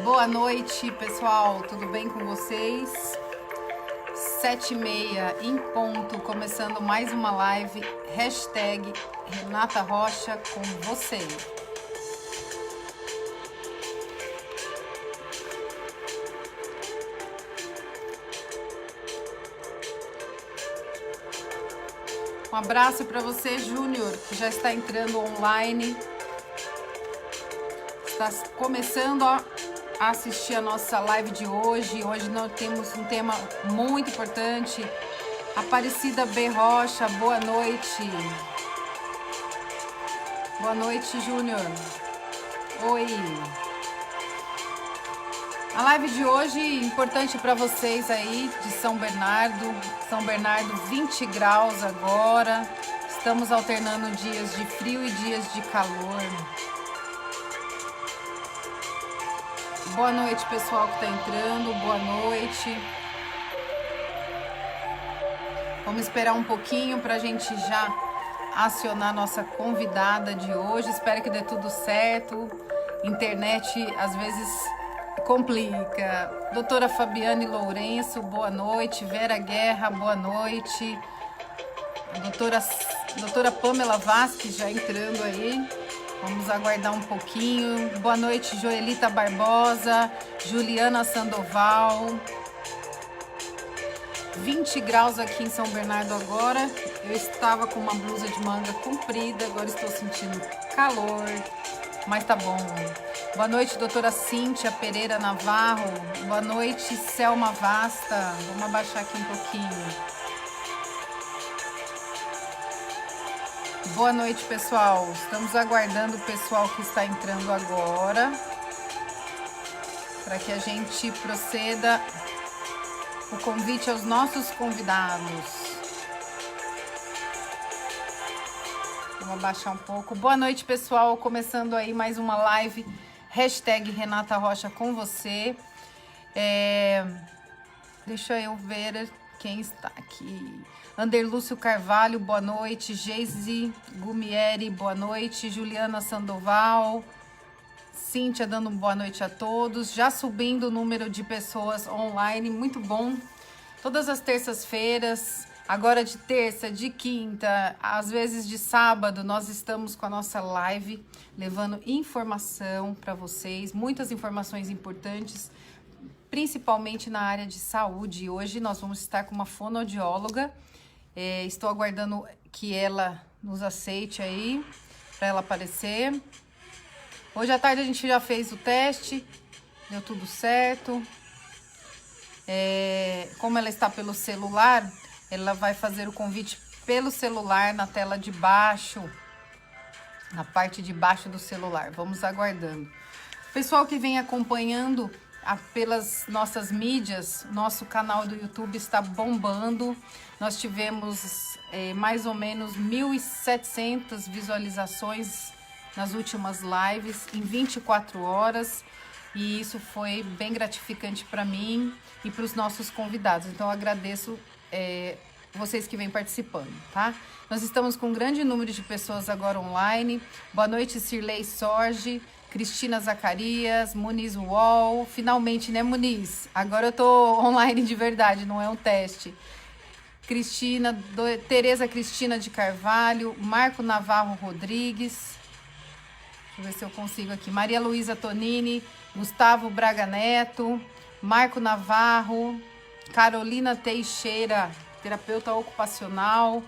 Boa noite, pessoal. Tudo bem com vocês? 7h30 em ponto, começando mais uma live. Hashtag Renata Rocha com você. Um abraço para você, Júnior, que já está entrando online. Está começando a assistir a nossa live de hoje. Hoje nós temos um tema muito importante. Aparecida B. Rocha, boa noite. Boa noite, Júnior. Oi. A live de hoje, importante para vocês aí de São Bernardo. São Bernardo, 20 graus agora. Estamos alternando dias de frio e dias de calor. Boa noite, pessoal que está entrando. Boa noite. Vamos esperar um pouquinho para a gente já acionar nossa convidada de hoje. Espero que dê tudo certo. Internet, às vezes, complica. Doutora Fabiane Lourenço, boa noite. Vera Guerra, boa noite. Doutora Pamela Vasques já entrando aí. Vamos aguardar um pouquinho. Boa noite, Joelita Barbosa, Juliana Sandoval. 20 graus aqui em São Bernardo agora. Eu estava com uma blusa de manga comprida, agora estou sentindo calor, mas tá bom. Boa noite, doutora Cíntia Pereira Navarro. Boa noite, Selma Vasta. Vamos abaixar aqui um pouquinho. Boa noite, pessoal. Estamos aguardando o pessoal que está entrando agora para que a gente proceda o convite aos nossos convidados. Vamos abaixar um pouco. Boa noite, pessoal. Começando aí mais uma live. Hashtag Renata Rocha com você. Deixa eu ver quem está aqui. Anderlúcio Carvalho, boa noite. Geise Gumieri, boa noite. Juliana Sandoval. Cíntia dando boa noite a todos. Já subindo o número de pessoas online, muito bom. Todas as terças-feiras, agora de terça, de quinta, às vezes de sábado, nós estamos com a nossa live, levando informação para vocês, muitas informações importantes, principalmente na área de saúde. Hoje nós vamos estar com uma fonoaudióloga. Estou aguardando que ela nos aceite aí, para ela aparecer. Hoje à tarde a gente já fez o teste, deu tudo certo. Como ela está pelo celular, ela vai fazer o convite pelo celular na tela de baixo, na parte de baixo do celular. Vamos aguardando. Pessoal que vem acompanhando pelas nossas mídias, nosso canal do YouTube está bombando. Nós tivemos mais ou menos 1.700 visualizações nas últimas lives em 24 horas. E isso foi bem gratificante para mim e para os nossos convidados. Então, eu agradeço vocês que vêm participando, tá? Nós estamos com um grande número de pessoas agora online. Boa noite, Cirlei Sorge, Cristina Zacarias, Muniz Wall. Finalmente, né, Muniz? Agora eu tô online de verdade, não é um teste. Tereza Cristina de Carvalho, Marco Navarro Rodrigues. Deixa eu ver se eu consigo aqui. Maria Luísa Tonini, Gustavo Braga Neto, Marco Navarro, Carolina Teixeira, terapeuta ocupacional.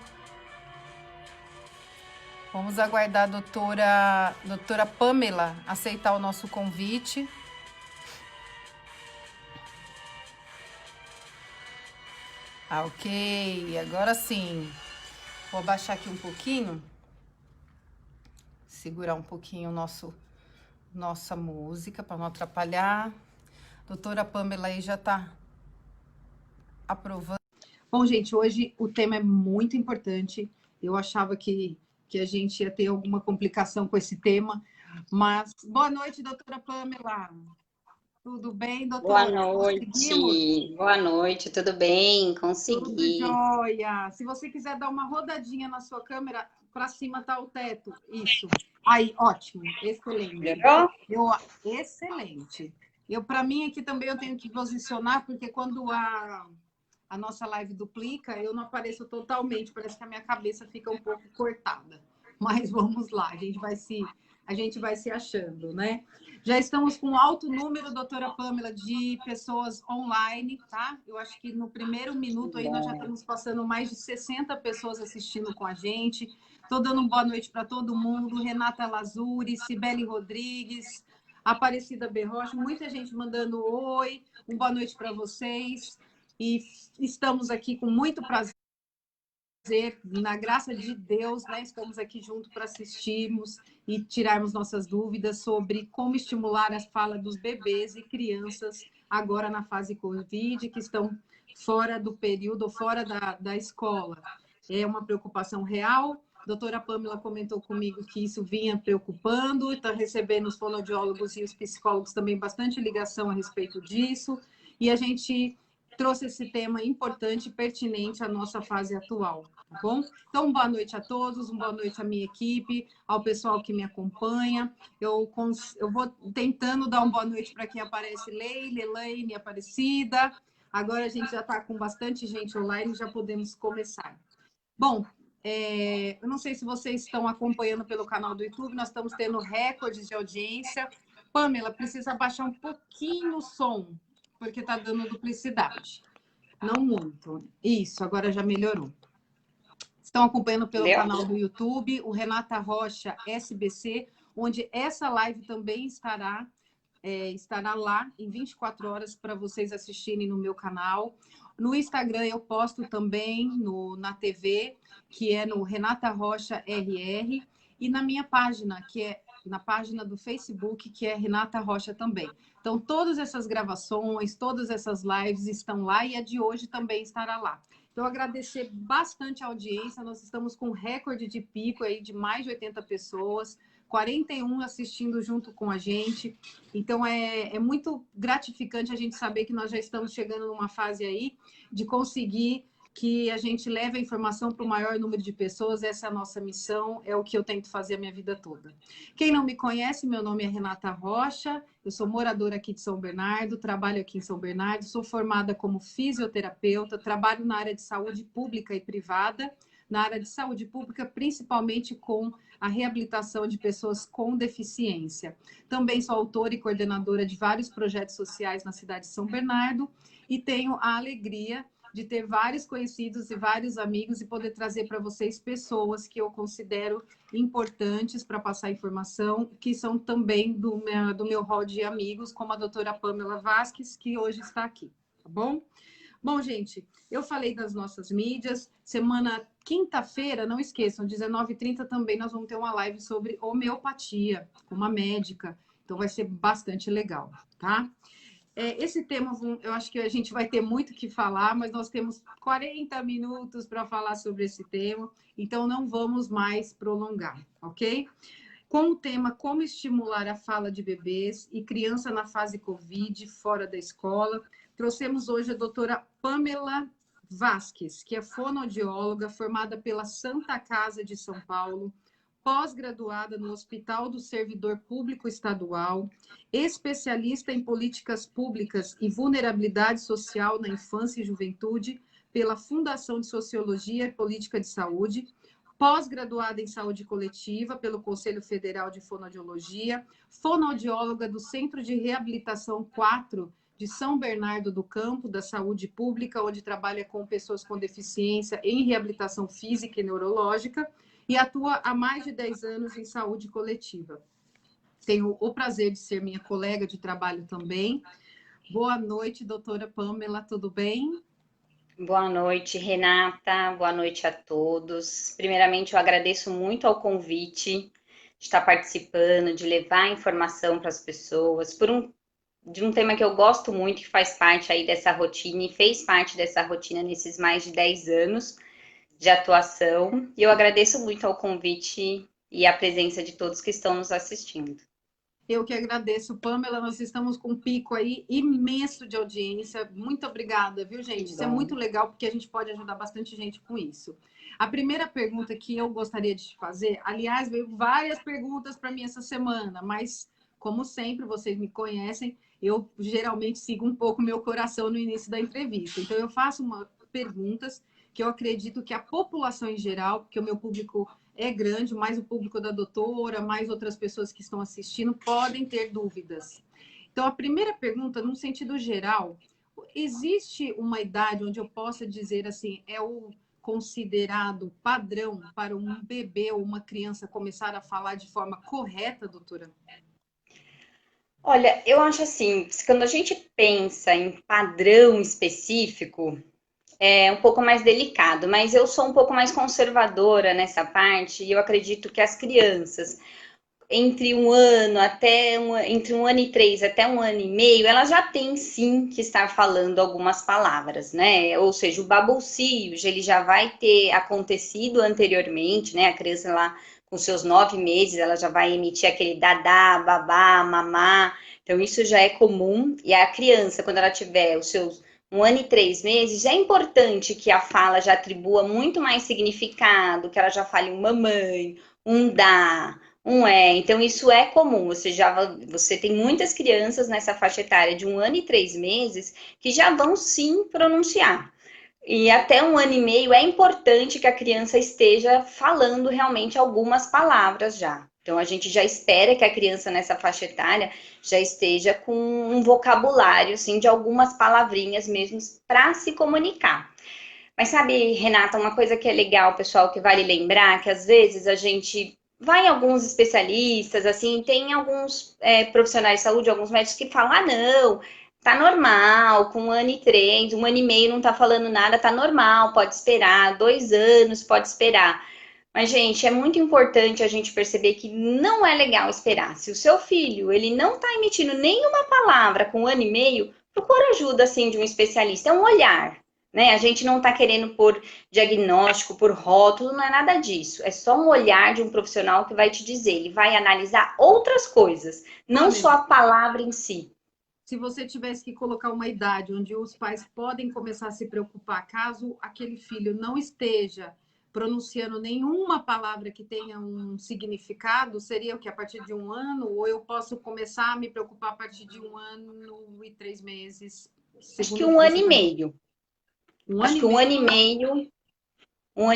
Vamos aguardar a doutora Pamela aceitar o nosso convite. Ok, agora sim. Vou abaixar aqui um pouquinho. Segurar um pouquinho nossa música para não atrapalhar. Doutora Pamela aí já está aprovando. Bom, gente, hoje o tema é muito importante. Eu achava que a gente ia ter alguma complicação com esse tema, mas boa noite, doutora Pamela. Tudo bem, doutora? Boa noite, tudo bem? Consegui. Tudo jóia. Se você quiser dar uma rodadinha na sua câmera, para cima tá o teto. Isso. Aí, ótimo. Excelente. Melhorou? Excelente. Para mim, aqui também eu tenho que posicionar, porque quando a nossa live duplica, eu não apareço totalmente, parece que a minha cabeça fica um pouco cortada. Mas vamos lá, a gente vai se achando, né? Já estamos com alto número, doutora Pamela, de pessoas online, tá? Eu acho que no primeiro minuto aí nós já estamos passando mais de 60 pessoas assistindo com a gente. Estou dando uma boa noite para todo mundo. Renata Lazuri, Cibele Rodrigues, Aparecida Berrocha, muita gente mandando oi, uma boa noite para vocês. E estamos aqui com muito prazer, na graça de Deus, né? Estamos aqui juntos para assistirmos e tirarmos nossas dúvidas sobre como estimular a fala dos bebês e crianças agora na fase Covid, que estão fora do período, fora da escola. É uma preocupação real. A doutora Pamela comentou comigo que isso vinha preocupando, está recebendo os fonoaudiólogos e os psicólogos também bastante ligação a respeito disso, e a gente trouxe esse tema importante e pertinente à nossa fase atual, tá bom? Então, boa noite a todos, boa noite à minha equipe, ao pessoal que me acompanha. Eu vou tentando dar uma boa noite para quem aparece, Leila, Elaine, Aparecida. Agora a gente já está com bastante gente online, já podemos começar. Bom, eu não sei se vocês estão acompanhando pelo canal do YouTube, nós estamos tendo recordes de audiência. Pamela, precisa baixar um pouquinho o som, porque está dando duplicidade. Não muito. Isso, agora já melhorou. Estão acompanhando pelo canal do YouTube, o Renata Rocha SBC, onde essa live também estará lá em 24 horas para vocês assistirem no meu canal. No Instagram eu posto também na TV, que é no Renata Rocha RR, e na minha página, que é na página do Facebook, que é Renata Rocha também. Então, todas essas gravações, todas essas lives estão lá e a de hoje também estará lá. Então, agradecer bastante a audiência. Nós estamos com um recorde de pico aí de mais de 80 pessoas, 41 assistindo junto com a gente. Então, é muito gratificante a gente saber que nós já estamos chegando numa fase aí de conseguir que a gente leve a informação para o maior número de pessoas. Essa é a nossa missão, é o que eu tento fazer a minha vida toda. Quem não me conhece, meu nome é Renata Rocha, eu sou moradora aqui de São Bernardo, trabalho aqui em São Bernardo, sou formada como fisioterapeuta, trabalho na área de saúde pública e privada, na área de saúde pública, principalmente com a reabilitação de pessoas com deficiência. Também sou autora e coordenadora de vários projetos sociais na cidade de São Bernardo e tenho a alegria de ter vários conhecidos e vários amigos e poder trazer para vocês pessoas que eu considero importantes para passar informação, que são também do meu hall de amigos, como a doutora Pamela Vasques, que hoje está aqui, tá bom? Bom, gente, eu falei das nossas mídias. Quinta-feira, não esqueçam, 19h30 também nós vamos ter uma live sobre homeopatia, com uma médica. Então, vai ser bastante legal, tá? Esse tema, eu acho que a gente vai ter muito que falar, mas nós temos 40 minutos para falar sobre esse tema, então não vamos mais prolongar, ok? Com o tema Como estimular a fala de bebês e criança na fase Covid, fora da escola, trouxemos hoje a doutora Pamela Vasques, que é fonoaudióloga, formada pela Santa Casa de São Paulo, pós-graduada no Hospital do Servidor Público Estadual, especialista em políticas públicas e vulnerabilidade social na infância e juventude pela Fundação de Sociologia e Política de Saúde, pós-graduada em saúde coletiva pelo Conselho Federal de Fonoaudiologia, fonoaudióloga do Centro de Reabilitação 4 de São Bernardo do Campo, da Saúde Pública, onde trabalha com pessoas com deficiência em reabilitação física e neurológica, e atua há mais de 10 anos em saúde coletiva. Tenho o prazer de ser minha colega de trabalho também. Boa noite, doutora Pamela, tudo bem? Boa noite, Renata. Boa noite a todos. Primeiramente, eu agradeço muito ao convite de estar participando, de levar informação para as pessoas, de um tema que eu gosto muito, que faz parte aí dessa rotina e fez parte dessa rotina nesses mais de 10 anos de atuação. E eu agradeço muito ao convite e a presença de todos que estão nos assistindo. Eu que agradeço, Pamela. Nós estamos com um pico aí imenso de audiência. Muito obrigada, viu, gente? Isso é muito legal, porque a gente pode ajudar bastante gente com isso. A primeira pergunta que eu gostaria de te fazer, aliás, veio várias perguntas para mim essa semana, mas como sempre, vocês me conhecem, eu geralmente sigo um pouco meu coração no início da entrevista. Então, eu faço perguntas que eu acredito que a população em geral, porque o meu público é grande, mais o público da doutora, mais outras pessoas que estão assistindo, podem ter dúvidas. Então, a primeira pergunta, num sentido geral, existe uma idade onde eu possa dizer assim, é o considerado padrão para um bebê ou uma criança começar a falar de forma correta, doutora? Olha, eu acho assim, quando a gente pensa em padrão específico, é um pouco mais delicado, mas eu sou um pouco mais conservadora nessa parte e eu acredito que as crianças entre entre 1 ano e 3 até 1 ano e meio, ela já tem sim que estar falando algumas palavras, né? Ou seja, o balbucio, ele já vai ter acontecido anteriormente, né? A criança lá com seus 9 meses, ela já vai emitir aquele dadá, babá, mamá. Então, isso já é comum. E a criança, quando ela tiver os seus 1 ano e 3 meses, já é importante que a fala já atribua muito mais significado, que ela já fale um mamãe, um dá, então isso é comum. Você tem muitas crianças nessa faixa etária de 1 ano e 3 meses que já vão sim pronunciar. E até 1 ano e meio é importante que a criança esteja falando realmente algumas palavras já. Então a gente já espera que a criança nessa faixa etária já esteja com um vocabulário assim, de algumas palavrinhas mesmo para se comunicar. Mas sabe, Renata, uma coisa que é legal, pessoal, que vale lembrar, que às vezes a gente vai em alguns especialistas, assim, tem alguns profissionais de saúde, alguns médicos que falam, ah, não, tá normal, com 1 ano e 3, 1 ano e meio não tá falando nada, tá normal, pode esperar, 2 anos, pode esperar. Mas, gente, é muito importante a gente perceber que não é legal esperar. Se o seu filho, ele não tá emitindo nenhuma palavra com 1 ano e meio, procura ajuda, assim, de um especialista, é um olhar, né? A gente não está querendo por diagnóstico, por rótulo, não é nada disso. É só um olhar de um profissional que vai te dizer, ele vai analisar outras coisas, não só a palavra em si. Se você tivesse que colocar uma idade onde os pais podem começar a se preocupar, caso aquele filho não esteja pronunciando nenhuma palavra que tenha um significado, seria o que? A partir de 1 ano? Ou eu posso começar a me preocupar a partir de 1 ano e 3 meses? Acho que 1 ano e meio. Acho que 1 ano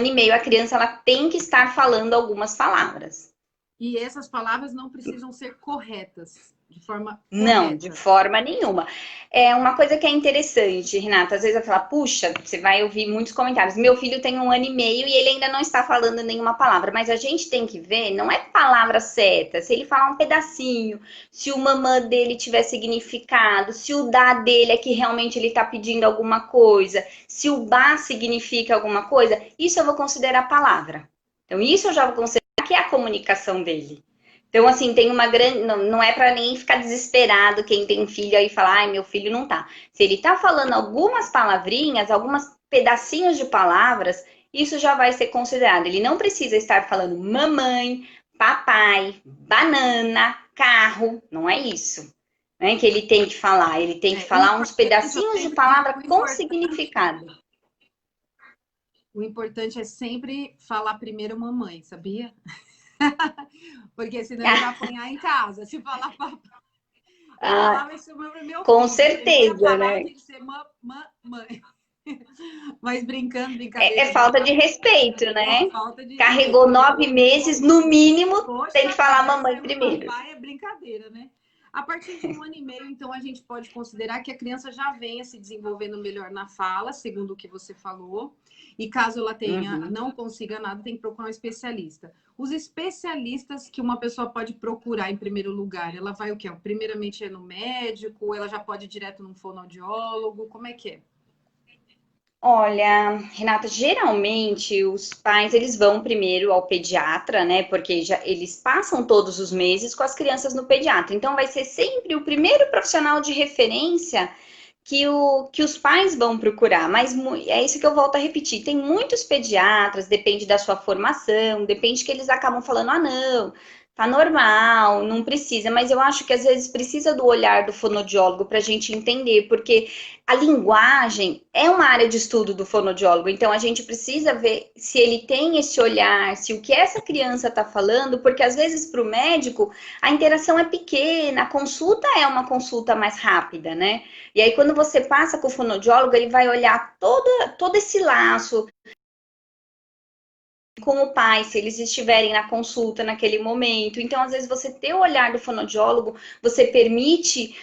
e meio a criança ela tem que estar falando algumas palavras. E essas palavras não precisam ser corretas, de forma correta. Não, de forma nenhuma. É uma coisa que é interessante, Renata, às vezes vai falar, puxa, você vai ouvir muitos comentários, meu filho tem 1 ano e meio e ele ainda não está falando nenhuma palavra, mas a gente tem que ver, não é palavra certa, se ele falar um pedacinho, se o mamã dele tiver significado, se o dá dele é que realmente ele está pedindo alguma coisa, se o bá significa alguma coisa, isso eu vou considerar palavra. Então, isso eu já vou considerar que é a comunicação dele. Então, assim, tem uma grande. Não é para nem ficar desesperado quem tem filho aí e falar, ai, meu filho não tá. Se ele tá falando algumas palavrinhas, alguns pedacinhos de palavras, isso já vai ser considerado. Ele não precisa estar falando mamãe, papai, banana, carro. Não é isso. Não é que ele tem que falar. Ele tem que falar uns pedacinhos de palavra com significado. O importante é sempre falar primeiro mamãe, sabia? Porque senão ele vai apanhar em casa. Se falar papai, vai ser meu filho. Com certeza, né? Tem que ser mamãe. Mas brincando, brincadeira. É falta de respeito, né? Falta de Carregou 9 meses, no mínimo, Poxa, tem que falar mamãe primeiro. Papai é brincadeira, né? A partir de 1 ano e meio, então, a gente pode considerar que a criança já venha se desenvolvendo melhor na fala, segundo o que você falou. E caso ela tenha, não consiga nada, tem que procurar um especialista. Os especialistas que uma pessoa pode procurar em primeiro lugar, ela vai o quê? Primeiramente é no médico, ou ela já pode ir direto num fonoaudiólogo, como é que é? Olha, Renata, geralmente os pais eles vão primeiro ao pediatra, né? Porque eles passam todos os meses com as crianças no pediatra. Então vai ser sempre o primeiro profissional de referência que os pais vão procurar. Mas é isso que eu volto a repetir. Tem muitos pediatras, depende da sua formação, depende que eles acabam falando, ah, não, tá normal, não precisa, mas eu acho que às vezes precisa do olhar do fonoaudiólogo para a gente entender, porque a linguagem é uma área de estudo do fonoaudiólogo, então a gente precisa ver se ele tem esse olhar, se o que essa criança está falando, porque às vezes para o médico a interação é pequena, a consulta é uma consulta mais rápida, né? E aí quando você passa com o fonoaudiólogo, ele vai olhar todo esse laço com o pai, se eles estiverem na consulta naquele momento. Então, às vezes, você ter o olhar do fonoaudiólogo, você permite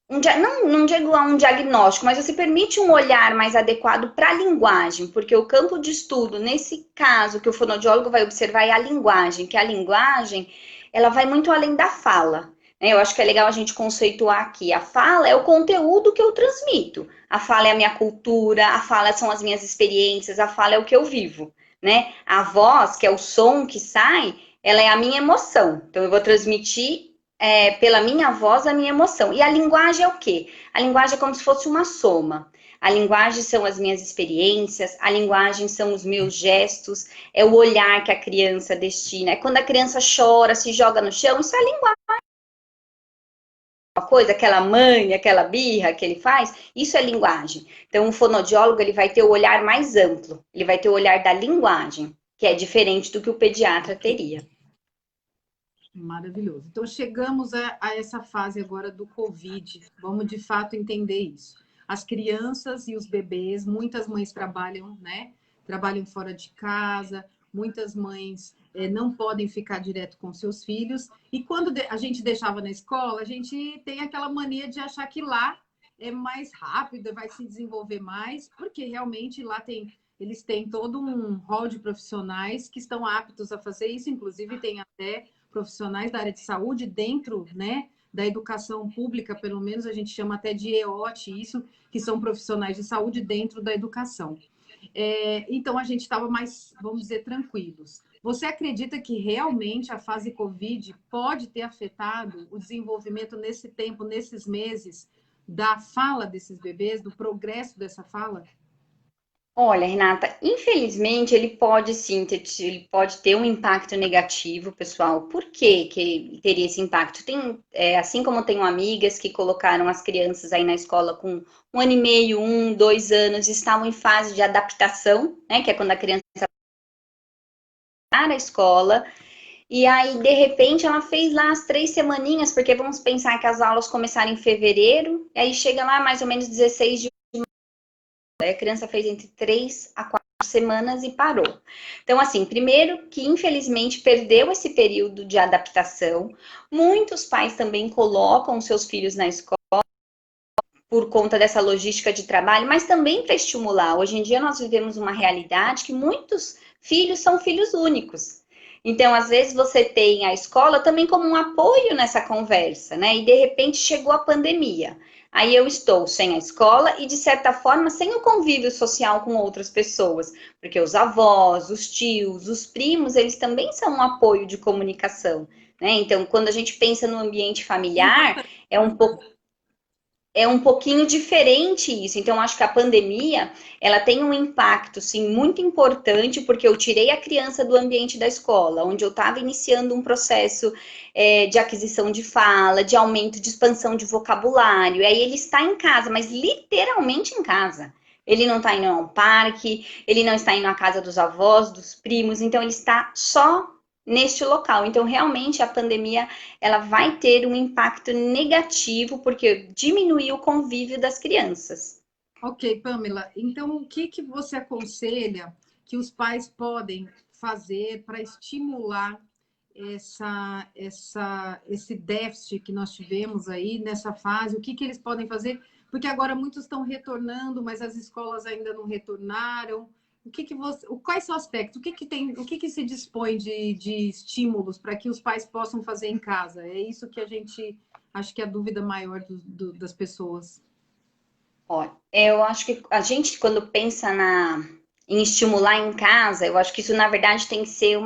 não digo um diagnóstico, mas você permite um olhar mais adequado para a linguagem, porque o campo de estudo, nesse caso, que o fonoaudiólogo vai observar é a linguagem, que a linguagem, ela vai muito além da fala. Né? Eu acho que é legal a gente conceituar aqui. A fala é o conteúdo que eu transmito. A fala é a minha cultura, a fala são as minhas experiências, a fala é o que eu vivo. Né? A voz, que é o som que sai, ela é a minha emoção. Então, eu vou transmitir pela minha voz a minha emoção. E a linguagem é o quê? A linguagem é como se fosse uma soma. A linguagem são as minhas experiências, a linguagem são os meus gestos, é o olhar que a criança destina. É quando a criança chora, se joga no chão, isso é a linguagem. Uma coisa, aquela manha, aquela birra que ele faz, isso é linguagem. Então, o fonoaudiólogo ele vai ter o olhar mais amplo, ele vai ter o olhar da linguagem, que é diferente do que o pediatra teria. Maravilhoso. Então, chegamos a essa fase agora do Covid. Vamos, de fato, entender isso. As crianças e os bebês, muitas mães trabalham, né? Trabalham fora de casa, muitas mães não podem ficar direto com seus filhos. E quando a gente deixava na escola, a gente tem aquela mania de achar que lá é mais rápido, vai se desenvolver mais, porque realmente lá eles têm todo um rol de profissionais que estão aptos a fazer isso, inclusive tem até profissionais da área de saúde dentro, né, da educação pública, pelo menos a gente chama até de EOT, isso, que são profissionais de saúde dentro da educação. Então, a gente estava mais, vamos dizer, tranquilos. Você acredita que realmente a fase Covid pode ter afetado o desenvolvimento nesse tempo, nesses meses, da fala desses bebês, do progresso dessa fala? Olha, Renata, infelizmente ele pode sim ele pode ter um impacto negativo, pessoal. Por que que teria esse impacto? Assim como tenho amigas que colocaram as crianças aí na escola com 1 ano e meio, 2 anos, estavam em fase de adaptação, né? Que é quando a criança está na escola, e aí, de repente, ela fez lá as 3 semaninhas, porque vamos pensar que as aulas começaram em fevereiro, e aí chega lá mais ou menos 16 de a criança fez entre 3 a 4 semanas e parou. Então, assim, primeiro que infelizmente perdeu esse período de adaptação. Muitos pais também colocam seus filhos na escola por conta dessa logística de trabalho, mas também para estimular. Hoje em dia nós vivemos uma realidade que muitos filhos são filhos únicos. Então, às vezes você tem a escola também como um apoio nessa conversa, né? E de repente chegou a pandemia. Aí eu estou sem a escola e, de certa forma, sem o convívio social com outras pessoas, porque os avós, os tios, os primos, eles também são um apoio de comunicação, né? Então, quando a gente pensa no ambiente familiar, é um pouco pouquinho diferente isso. Então, acho que a pandemia, ela tem um impacto, sim, muito importante, porque eu tirei a criança do ambiente da escola, onde eu estava iniciando um processo de aquisição de fala, de aumento, de expansão de vocabulário. E aí ele está em casa, mas literalmente em casa. Ele não está indo ao parque, ele não está indo à casa dos avós, dos primos, então ele está só neste local. Então, realmente, a pandemia ela vai ter um impacto negativo, porque diminuiu o convívio das crianças. Ok, Pamela. Então, o que que você aconselha que os pais podem fazer para estimular esse déficit que nós tivemos aí nessa fase? O que que eles podem fazer? Porque agora muitos estão retornando, mas as escolas ainda não retornaram. Quais são os aspectos? O que que se dispõe de estímulos para que os pais possam fazer em casa? É isso que a gente acho que é a dúvida maior das pessoas. Olha, eu acho que a gente, quando pensa em estimular em casa, eu acho que isso, na verdade, tem que ser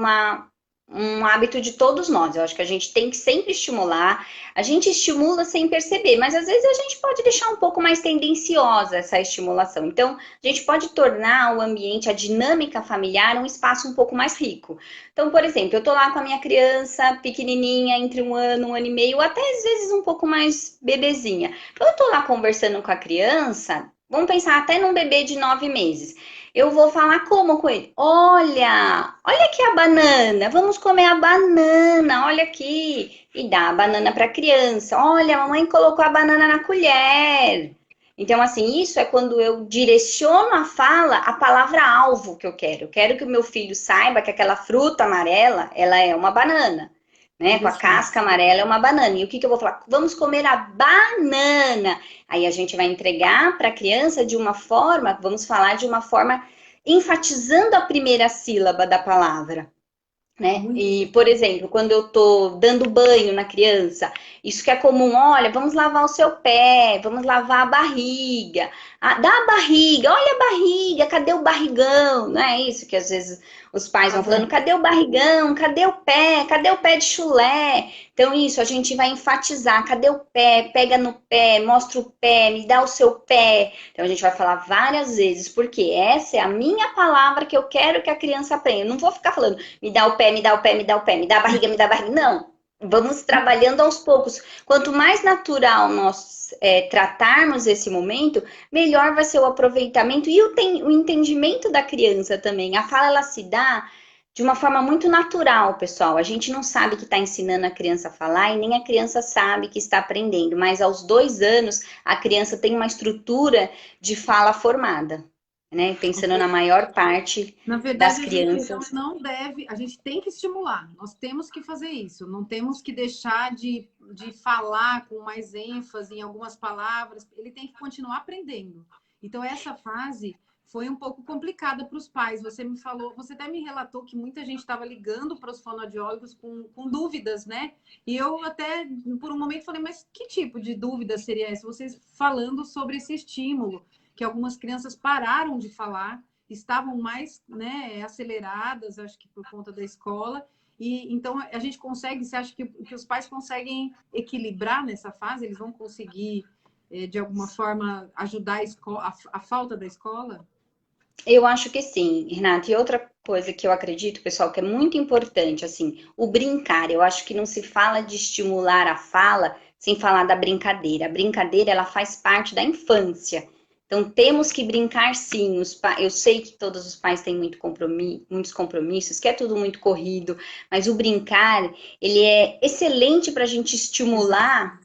um hábito de todos nós. Eu acho que a gente tem que sempre estimular. A gente estimula sem perceber, mas às vezes a gente pode deixar um pouco mais tendenciosa essa estimulação. Então, a gente pode tornar o ambiente, a dinâmica familiar, um espaço um pouco mais rico. Então, por exemplo, eu tô lá com a minha criança pequenininha, entre 1 ano e meio, até às vezes um pouco mais bebezinha. Então, eu tô lá conversando com a criança, vamos pensar até num bebê de 9 meses. Eu vou falar como com ele? Olha aqui a banana, vamos comer a banana, olha aqui. E dá a banana para a criança. Olha, a mamãe colocou a banana na colher. Então, assim, isso é quando eu direciono a fala, a palavra-alvo que eu quero. Eu quero que o meu filho saiba que aquela fruta amarela, ela é uma banana, né? Com a casca amarela é uma banana. E o que que eu vou falar? Vamos comer a banana. Aí a gente vai entregar para a criança de uma forma, vamos falar de uma forma enfatizando a primeira sílaba da palavra, né? E, por exemplo, quando eu tô dando banho na criança, isso que é comum, olha, vamos lavar o seu pé, vamos lavar a barriga, dá a barriga, olha a barriga, cadê o barrigão? Não é isso que às vezes os pais vão falando, cadê o barrigão, cadê o pé de chulé? Então isso, a gente vai enfatizar, cadê o pé, pega no pé, mostra o pé, me dá o seu pé. Então a gente vai falar várias vezes, porque essa é a minha palavra que eu quero que a criança aprenda. Eu não vou ficar falando, me dá o pé, me dá o pé, me dá o pé, me dá a barriga, me dá a barriga. Não. Vamos trabalhando aos poucos. Quanto mais natural nós tratarmos esse momento, melhor vai ser o aproveitamento e o entendimento da criança também. A fala, ela se dá de uma forma muito natural, pessoal. A gente não sabe que está ensinando a criança a falar e nem a criança sabe que está aprendendo. Mas aos 2 anos, a criança tem uma estrutura de fala formada, né? Pensando na maior parte Na das verdade, a gente então crianças. não deve, a gente tem que estimular, nós temos que fazer isso, não temos que deixar de falar com mais ênfase em algumas palavras, ele tem que continuar aprendendo. Então, essa fase foi um pouco complicada para os pais. Você me falou, você até me relatou que muita gente estava ligando para os fonoaudiólogos com dúvidas, né? E eu até, por um momento, falei, mas que tipo de dúvida seria essa? Vocês falando sobre esse estímulo, que algumas crianças pararam de falar, estavam mais, né, aceleradas, acho que por conta da escola. E então a gente consegue, você acha que os pais conseguem equilibrar nessa fase? Eles vão conseguir, de alguma forma, ajudar a, escola, a falta da escola? Eu acho que sim, Renata. E outra coisa que eu acredito, pessoal, que é muito importante, assim, o brincar. Eu acho que não se fala de estimular a fala sem falar da brincadeira. A brincadeira, ela faz parte da infância. Então, temos que brincar sim. Eu sei que todos os pais têm muitos compromissos, que é tudo muito corrido, mas o brincar, ele é excelente para a gente estimular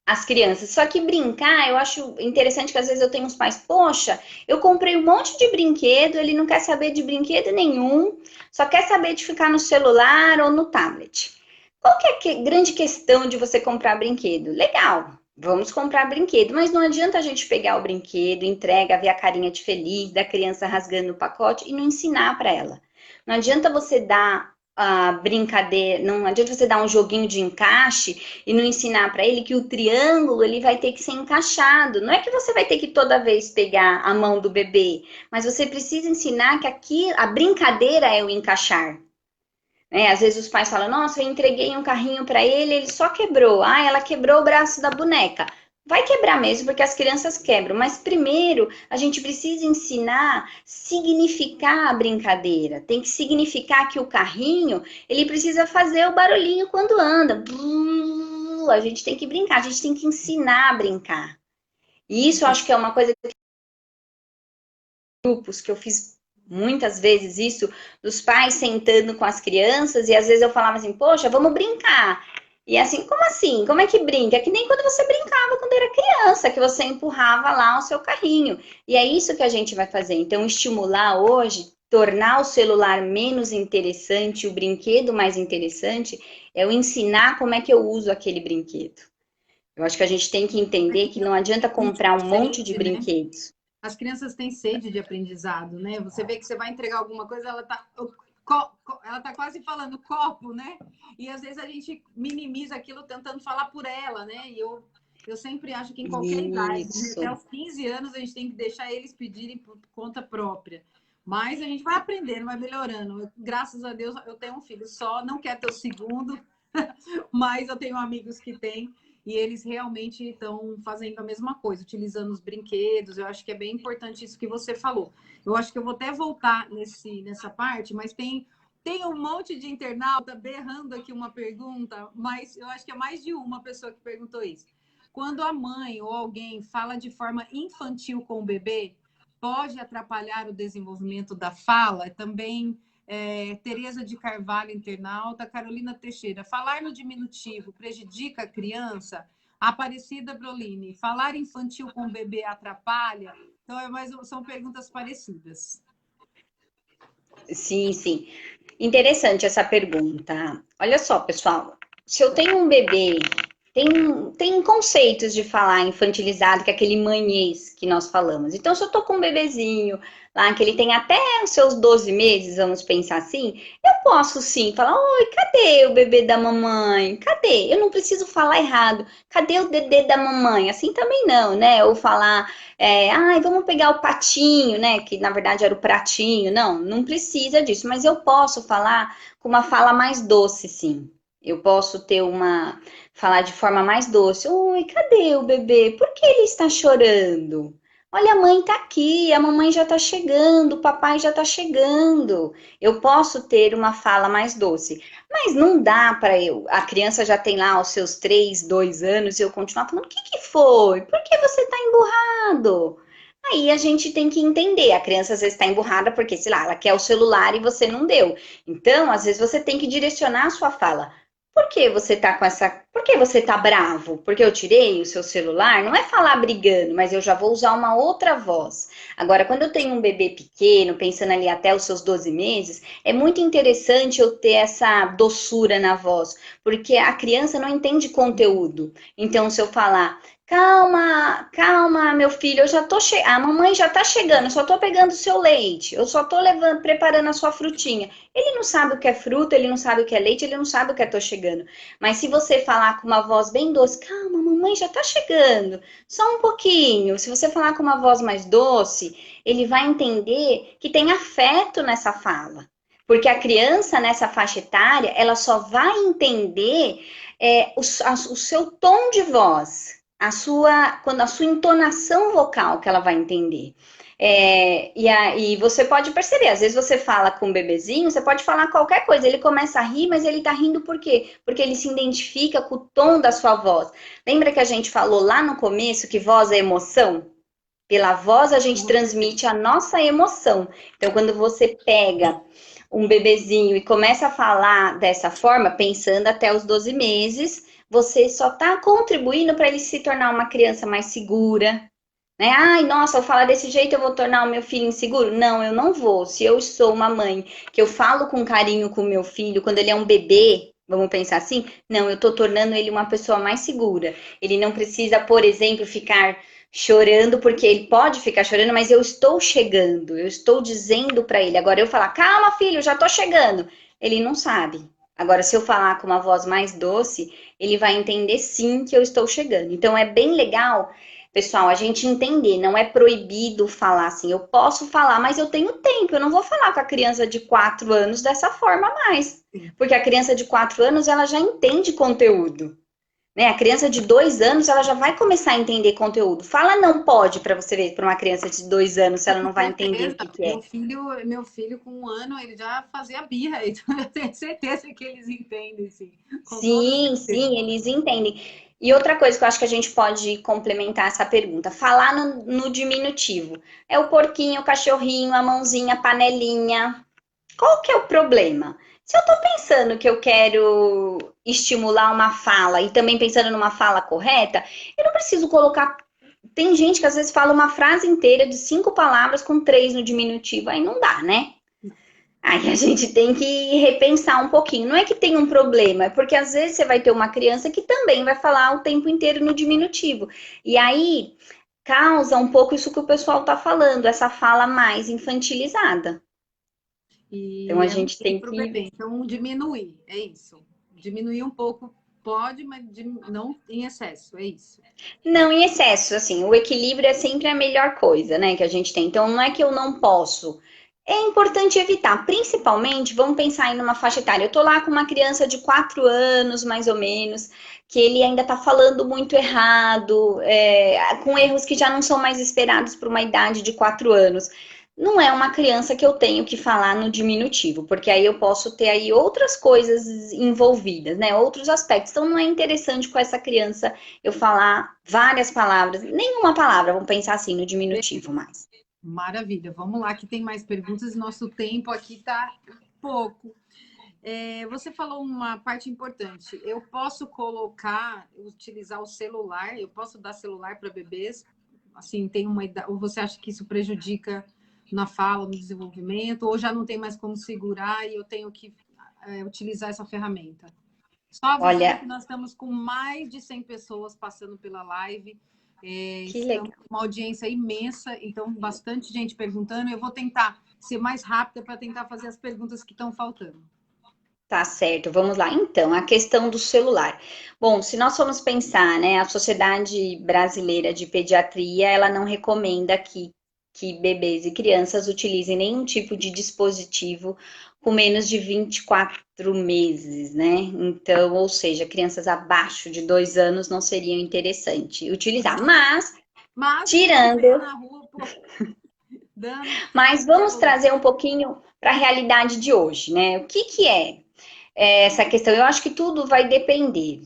as crianças. Só que brincar, eu acho interessante que às vezes eu tenho uns pais, poxa, eu comprei um monte de brinquedo, ele não quer saber de brinquedo nenhum, só quer saber de ficar no celular ou no tablet. Qual que é a grande questão de você comprar brinquedo? Legal, vamos comprar brinquedo, mas não adianta a gente pegar o brinquedo, entrega, ver a carinha de feliz da criança rasgando o pacote e não ensinar para ela. Não adianta você dar a brincadeira, não adianta você dar um joguinho de encaixe e não ensinar para ele que o triângulo ele vai ter que ser encaixado. Não é que você vai ter que toda vez pegar a mão do bebê, mas você precisa ensinar que aqui a brincadeira é o encaixar. Né? Às vezes os pais falam: nossa, eu entreguei um carrinho para ele, ele só quebrou. Ah, ela quebrou o braço da boneca. Vai quebrar mesmo, porque as crianças quebram. Mas primeiro a gente precisa ensinar, significar a brincadeira. Tem que significar que o carrinho ele precisa fazer o barulhinho quando anda. A gente tem que brincar, a gente tem que ensinar a brincar. E isso eu acho que é uma coisa grupos que eu fiz muitas vezes isso, dos pais sentando com as crianças, e às vezes eu falava assim, poxa, vamos brincar. E assim, como assim? Como é que brinca? É que nem quando você brincava quando era criança, que você empurrava lá o seu carrinho. E é isso que a gente vai fazer. Então, estimular hoje, tornar o celular menos interessante, o brinquedo mais interessante, é o ensinar como é que eu uso aquele brinquedo. Eu acho que a gente tem que entender que não adianta comprar um monte de brinquedos. As crianças têm sede de aprendizado, né? Você vê que você vai entregar alguma coisa, ela tá quase falando copo, né? E às vezes a gente minimiza aquilo tentando falar por ela, né? E eu sempre acho que em qualquer idade, até os 15 anos, a gente tem que deixar eles pedirem por conta própria. Mas a gente vai aprendendo, vai melhorando. Graças a Deus, eu tenho um filho só, não quero ter o segundo, mas eu tenho amigos que têm e eles realmente estão fazendo a mesma coisa, utilizando os brinquedos. Eu acho que é bem importante isso que você falou. Eu acho que eu vou até voltar nessa parte, mas tem um monte de internauta berrando aqui uma pergunta, mas eu acho que é mais de uma pessoa que perguntou isso. Quando a mãe ou alguém fala de forma infantil com o bebê, pode atrapalhar o desenvolvimento da fala? Também, Tereza de Carvalho, internauta, Carolina Teixeira, falar no diminutivo prejudica a criança? Aparecida Broline, falar infantil com o bebê atrapalha? Então, são perguntas parecidas. Sim, sim. Interessante essa pergunta. Olha só, pessoal, se eu tenho um bebê, tem conceitos de falar infantilizado, que é aquele manhês que nós falamos. Então, se eu tô com um bebezinho lá, que ele tem até os seus 12 meses, vamos pensar assim, eu posso sim falar, oi, cadê o bebê da mamãe? Cadê? Eu não preciso falar errado. Cadê o dedê da mamãe? Assim também não, né? Ou falar, ai, vamos pegar o patinho, né? Que na verdade era o pratinho. Não, não precisa disso, mas eu posso falar com uma fala mais doce, sim. Eu posso falar de forma mais doce. Oi, cadê o bebê? Por que ele está chorando? Olha, a mãe tá aqui, a mamãe já tá chegando, o papai já tá chegando. Eu posso ter uma fala mais doce, mas não dá para a criança já tem lá os seus 3, 2 anos e eu continuar falando, o que que foi? Por que você tá emburrado? Aí a gente tem que entender, a criança às vezes está emburrada porque, sei lá, ela quer o celular e você não deu. Então, às vezes você tem que direcionar a sua fala. Por que você tá com essa. Por que você tá bravo? Porque eu tirei o seu celular? Não é falar brigando, mas eu já vou usar uma outra voz. Agora, quando eu tenho um bebê pequeno, pensando ali até os seus 12 meses, é muito interessante eu ter essa doçura na voz, porque a criança não entende conteúdo. Então, se eu falar. Calma, calma, meu filho, eu já tô a mamãe já tá chegando, eu só tô pegando o seu leite, eu só tô preparando a sua frutinha. Ele não sabe o que é fruta, ele não sabe o que é leite, ele não sabe o que é tô chegando. Mas se você falar com uma voz bem doce, calma, mamãe já tá chegando, só um pouquinho. Se você falar com uma voz mais doce, ele vai entender que tem afeto nessa fala. Porque a criança nessa faixa etária, ela só vai entender o seu tom de voz, quando a sua entonação vocal que ela vai entender. E você pode perceber, às vezes você fala com um bebezinho, você pode falar qualquer coisa, ele começa a rir, mas ele tá rindo por quê? Porque ele se identifica com o tom da sua voz. Lembra que a gente falou lá no começo que voz é emoção? Pela voz a gente transmite a nossa emoção. Então, quando você pega um bebezinho e começa a falar dessa forma, pensando até os 12 meses, você só está contribuindo para ele se tornar uma criança mais segura, né? Ai, nossa, eu falar desse jeito eu vou tornar o meu filho inseguro? Não, eu não vou. Se eu sou uma mãe que eu falo com carinho com o meu filho, quando ele é um bebê, vamos pensar assim? Não, eu tô tornando ele uma pessoa mais segura. Ele não precisa, por exemplo, ficar chorando, porque ele pode ficar chorando, mas eu estou chegando, eu estou dizendo para ele. Agora eu falar, calma, filho, já tô chegando. Ele não sabe. Agora, se eu falar com uma voz mais doce, ele vai entender sim que eu estou chegando. Então, é bem legal, pessoal, a gente entender. Não é proibido falar assim. Eu posso falar, mas eu tenho tempo. Eu não vou falar com a criança de 4 anos dessa forma mais. Porque a criança de 4 anos, ela já entende conteúdo. Né? A criança de 2 anos, ela já vai começar a entender conteúdo. Fala não pode para você ver, para uma criança de 2 anos, se ela não vai entender o que é. Meu filho, com 1 ano, ele já fazia birra, então eu tenho certeza que eles entendem, sim. Sim, eles entendem. E outra coisa que eu acho que a gente pode complementar essa pergunta, falar no diminutivo. É o porquinho, o cachorrinho, a mãozinha, a panelinha. Qual que é o problema? Se eu tô pensando que eu quero estimular uma fala e também pensando numa fala correta, eu não preciso colocar. Tem gente que às vezes fala uma frase inteira de 5 palavras com 3 no diminutivo, aí não dá, né? Aí a gente tem que repensar um pouquinho. Não é que tem um problema, é porque às vezes você vai ter uma criança que também vai falar o tempo inteiro no diminutivo. E aí causa um pouco isso que o pessoal tá falando, essa fala mais infantilizada. E então a gente tem pro que. bebê. Então, diminuir, é isso. Diminuir um pouco pode, mas não em excesso, é isso. Não em excesso, assim, o equilíbrio é sempre a melhor coisa, né, que a gente tem. Então não é que eu não posso. É importante evitar, principalmente, vamos pensar em uma faixa etária. Eu tô lá com uma criança de 4 anos, mais ou menos, que ele ainda tá falando muito errado, com erros que já não são mais esperados para uma idade de 4 anos. Não é uma criança que eu tenho que falar no diminutivo, porque aí eu posso ter aí outras coisas envolvidas, né? Outros aspectos. Então não é interessante com essa criança eu falar várias palavras, nenhuma palavra, vamos pensar assim, no diminutivo mais. Maravilha. Vamos lá, que tem mais perguntas e nosso tempo aqui tá pouco. Você falou uma parte importante. Eu posso utilizar o celular, eu posso dar celular para bebês, assim, tem uma idade, ou você acha que isso prejudica na fala, no desenvolvimento, ou já não tem mais como segurar e eu tenho que utilizar essa ferramenta? Só avisando que Olha, nós estamos com mais de 100 pessoas passando pela live. que Estamos legal. com uma audiência imensa, então bastante gente perguntando. Eu vou tentar ser mais rápida para tentar fazer as perguntas que estão faltando. Tá certo, vamos lá. Então, a questão do celular. Bom, se nós formos pensar, né, a Sociedade Brasileira de Pediatria, ela não recomenda que bebês e crianças utilizem nenhum tipo de dispositivo com menos de 24 meses, né? Então, ou seja, crianças abaixo de 2 anos não seriam interessante utilizar. Mas tem bebê Tirando, na rua, pô, dando mas vamos celular. trazer um pouquinho para a realidade de hoje, né? O que que é essa questão? Eu acho que tudo vai depender.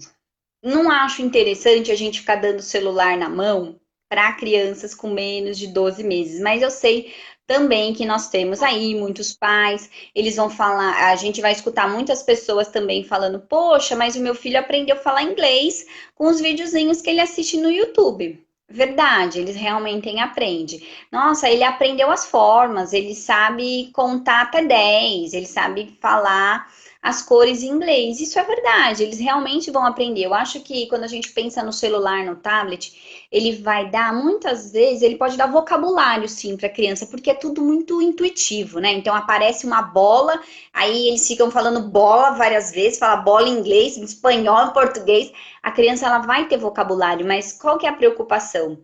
Não acho interessante a gente ficar dando celular na mão para crianças com menos de 12 meses, mas eu sei também que nós temos aí muitos pais, eles vão falar, a gente vai escutar muitas pessoas também falando, poxa, mas o meu filho aprendeu a falar inglês com os videozinhos que ele assiste no YouTube. Verdade, eles realmente aprendem. Nossa, ele aprendeu as formas, ele sabe contar até 10, ele sabe falar as cores em inglês. Isso é verdade, eles realmente vão aprender. Eu acho que quando a gente pensa no celular, no tablet, ele vai dar, muitas vezes, ele pode dar vocabulário sim para a criança, porque é tudo muito intuitivo, né? Então aparece uma bola, aí eles ficam falando bola várias vezes, fala bola em inglês, em espanhol, em português. A criança ela vai ter vocabulário, mas qual que é a preocupação?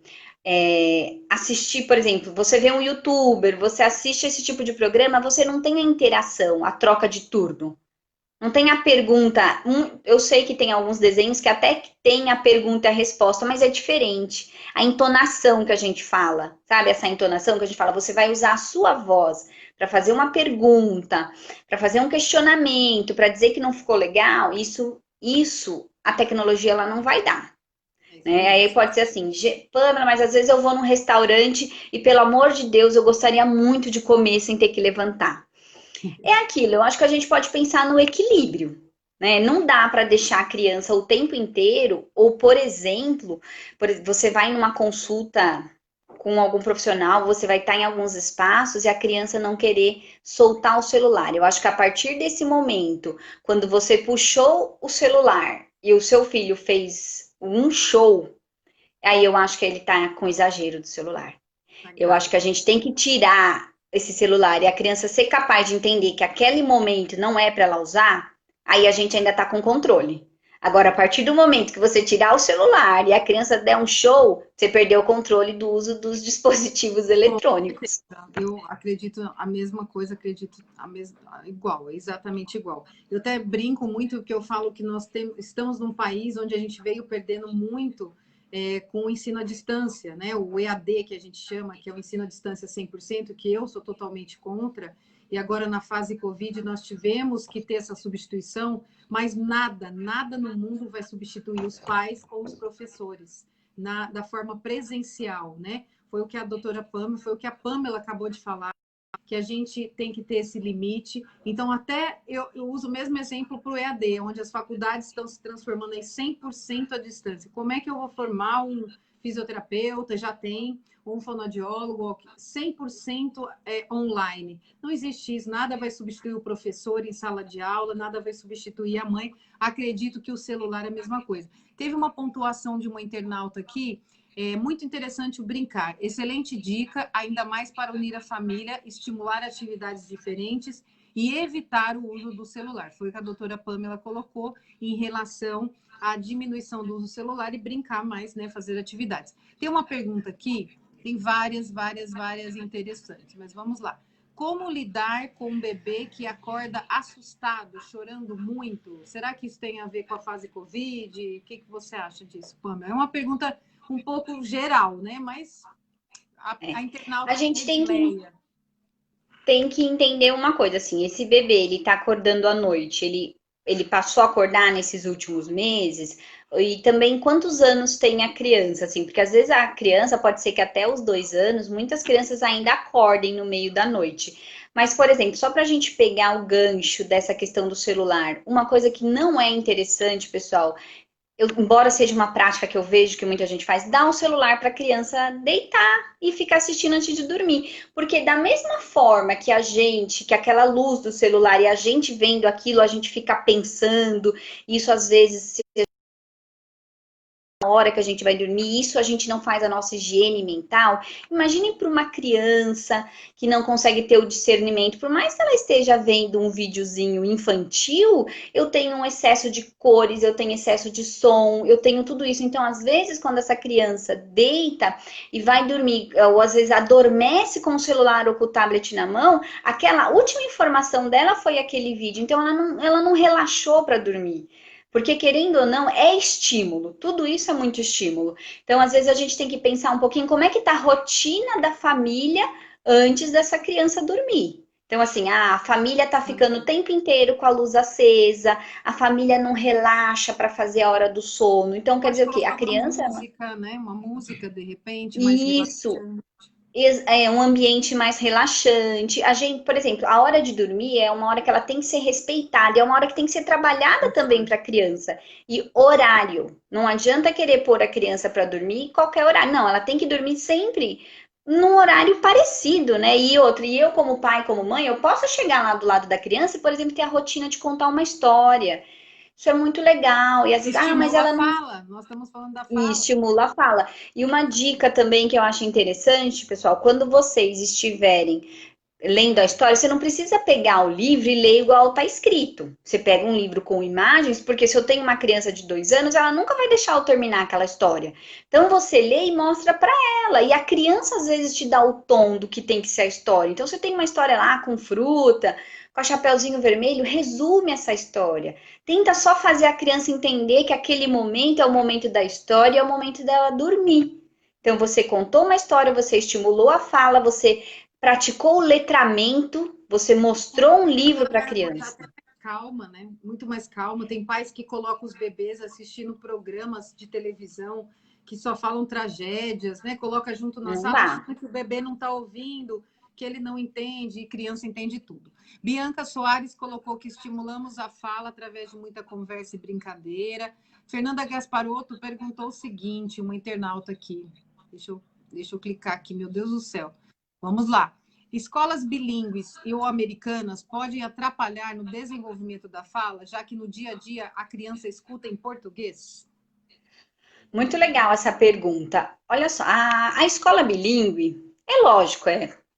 Assistir, por exemplo, você vê um youtuber, você assiste esse tipo de programa, você não tem a interação, a troca de turno. Não tem a pergunta. Eu sei que tem alguns desenhos que até que tem a pergunta e a resposta, mas é diferente. A entonação que a gente fala, sabe? Essa entonação que a gente fala, você vai usar a sua voz para fazer uma pergunta, para fazer um questionamento, para dizer que não ficou legal. Isso a tecnologia ela não vai dar. Né? Aí pode ser assim, Pamela, mas às vezes eu vou num restaurante e, pelo amor de Deus, eu gostaria muito de comer sem ter que levantar. É aquilo, eu acho que a gente pode pensar no equilíbrio, né? Não dá para deixar a criança o tempo inteiro, ou, por exemplo, você vai numa consulta com algum profissional, você vai estar em alguns espaços e a criança não querer soltar o celular. Eu acho que a partir desse momento, quando você puxou o celular e o seu filho fez um show, aí eu acho que ele está com exagero do celular. Tá Eu acho grave. que a gente tem que tirar esse celular e a criança ser capaz de entender que aquele momento não é para ela usar, aí a gente ainda está com controle. Agora, a partir do momento que você tirar o celular e a criança der um show, você perdeu o controle do uso dos dispositivos Com eletrônicos. certeza. Eu acredito a mesma coisa, acredito igual, exatamente igual. Eu até brinco muito que eu falo que estamos num país onde a gente veio perdendo muito com o ensino à distância, né? O EAD que a gente chama, que é o ensino à distância 100%, que eu sou totalmente contra. E agora na fase Covid nós tivemos que ter essa substituição, mas nada no mundo vai substituir os pais ou os professores da forma presencial, né? Foi o que a doutora Pamela, foi o que a Pamela acabou de falar, que a gente tem que ter esse limite. Então, até eu uso o mesmo exemplo para o EAD, onde as faculdades estão se transformando em 100% à distância. Como é que eu vou formar um fisioterapeuta? Já tem, ou um fonoaudiólogo, 100% online. Não existe isso, nada vai substituir o professor em sala de aula, nada vai substituir a mãe. Acredito que o celular é a mesma coisa. Teve uma pontuação de uma internauta aqui, muito interessante o brincar. Excelente dica, ainda mais para unir a família, estimular atividades diferentes e evitar o uso do celular. Foi o que a doutora Pamela colocou em relação à diminuição do uso do celular e brincar mais, né, fazer atividades. Tem uma pergunta aqui, tem várias interessantes, mas vamos lá. como lidar com um bebê que acorda assustado, chorando muito? Será que isso tem a ver com a fase Covid? O que você acha disso, Pamela? É uma pergunta um pouco geral, né? Mas a A internauta gente Edileia. tem que entender uma coisa, assim, esse bebê, ele tá acordando à noite, ele passou a acordar nesses últimos meses, e também quantos anos tem a criança, assim, porque às vezes a criança pode ser que até os 2 anos, muitas crianças ainda acordem no meio da noite. Mas, por exemplo, só para a gente pegar o gancho dessa questão do celular, uma coisa que não é interessante, pessoal, embora seja uma prática que eu vejo que muita gente faz, dá um celular para a criança deitar e ficar assistindo antes de dormir. Porque da mesma forma que que aquela luz do celular e a gente vendo aquilo, a gente fica pensando, isso às vezes hora que a gente vai dormir, isso a gente não faz a nossa higiene mental. Imagine para uma criança que não consegue ter o discernimento, por mais que ela esteja vendo um videozinho infantil, eu tenho um excesso de cores, eu tenho excesso de som, eu tenho tudo isso. Então, às vezes, quando essa criança deita e vai dormir, ou às vezes adormece com o celular ou com o tablet na mão, aquela última informação dela foi aquele vídeo. Então, ela não relaxou para dormir. Porque, querendo ou não, é estímulo. Tudo isso é muito estímulo. Então, às vezes, a gente tem que pensar um pouquinho como é que está a rotina da família antes dessa criança dormir. Então, assim, a família está ficando o tempo inteiro com a luz acesa, a família não relaxa para fazer a hora do sono. Então, quer Pode dizer o quê? A colocar uma criança... música, né? Uma música, de repente, mais Isso, relaxante. é um ambiente mais relaxante. A gente, por exemplo, a hora de dormir é uma hora que ela tem que ser respeitada, é uma hora que tem que ser trabalhada também para a criança. E horário. Não adianta querer pôr a criança para dormir em qualquer horário. Não, ela tem que dormir sempre num horário parecido, né? E outro, e eu como pai, como mãe, eu posso chegar lá do lado da criança e, por exemplo, ter a rotina de contar uma história. Isso é muito legal. E às vezes, mas Estimula a ela não fala. Nós estamos falando da e fala. estimula a fala. E uma dica também que eu acho interessante, pessoal, quando vocês estiverem lendo a história, você não precisa pegar o livro e ler igual está escrito. Você pega um livro com imagens, porque se eu tenho uma criança de 2 anos, ela nunca vai deixar eu terminar aquela história. Então você lê e mostra para ela. E a criança às vezes te dá o tom do que tem que ser a história. Então você tem uma história lá com fruta, com a chapeuzinho vermelho, resume essa história. Tenta só fazer a criança entender que aquele momento é o momento da história e é o momento dela dormir. Então você contou uma história, você estimulou a fala, você praticou o letramento, você mostrou um livro para a criança. Calma, né? Muito mais calma. Tem pais que colocam os bebês assistindo programas de televisão que só falam tragédias, né? Coloca junto na Não sala, dá. achando que o bebê não está ouvindo, que ele não entende, e criança entende tudo. Bianca Soares colocou que estimulamos a fala através de muita conversa e brincadeira. Fernanda Gasparotto perguntou o seguinte, uma internauta aqui. Deixa eu clicar aqui, meu Deus do céu. Vamos lá. Escolas bilíngues e ou americanas podem atrapalhar no desenvolvimento da fala, já que no dia a dia a criança escuta em português? Muito legal essa pergunta. Olha só, a escola bilíngue, é lógico,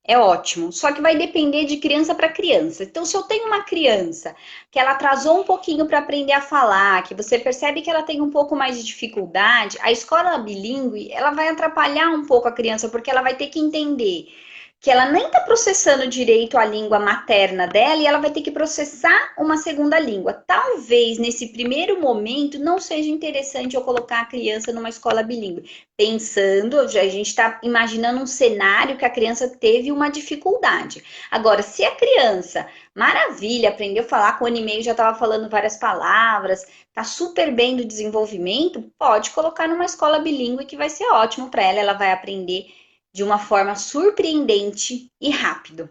é ótimo, só que vai depender de criança para criança. Então, se eu tenho uma criança que ela atrasou um pouquinho para aprender a falar, que você percebe que ela tem um pouco mais de dificuldade, a escola bilíngue, ela vai atrapalhar um pouco a criança, porque ela vai ter que entender que ela nem está processando direito a língua materna dela e ela vai ter que processar uma segunda língua. Talvez nesse primeiro momento não seja interessante eu colocar a criança numa escola bilíngue. Pensando, a gente está imaginando um cenário que a criança teve uma dificuldade. Agora, se a criança, maravilha, aprendeu a falar com 1 ano e meio, já estava falando várias palavras, está super bem do desenvolvimento, pode colocar numa escola bilíngue que vai ser ótimo para ela, ela vai aprender de uma forma surpreendente e rápido.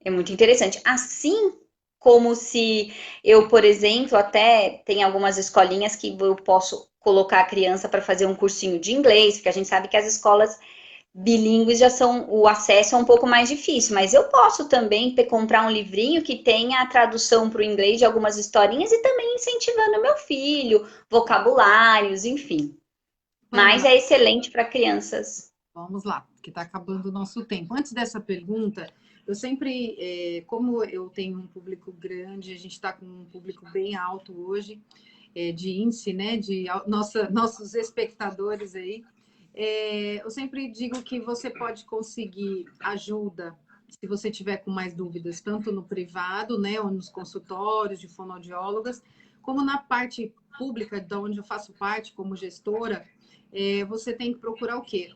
É muito interessante. Assim como se eu, por exemplo, até tem algumas escolinhas que eu posso colocar a criança para fazer um cursinho de inglês, porque a gente sabe que as escolas bilíngues já são, o acesso é um pouco mais difícil, mas eu posso também comprar um livrinho que tenha a tradução para o inglês de algumas historinhas e também incentivando meu filho, vocabulários, enfim. Mas Pamela, é excelente para crianças. vamos lá, que está acabando o nosso tempo. Antes dessa pergunta, eu sempre, como eu tenho um público grande, a gente está com um público bem alto hoje, de índice, né, nossos espectadores aí, eu sempre digo que você pode conseguir ajuda se você tiver com mais dúvidas, tanto no privado, né, ou nos consultórios de fonoaudiólogas, como na parte pública, da onde eu faço parte como gestora, você tem que procurar o quê?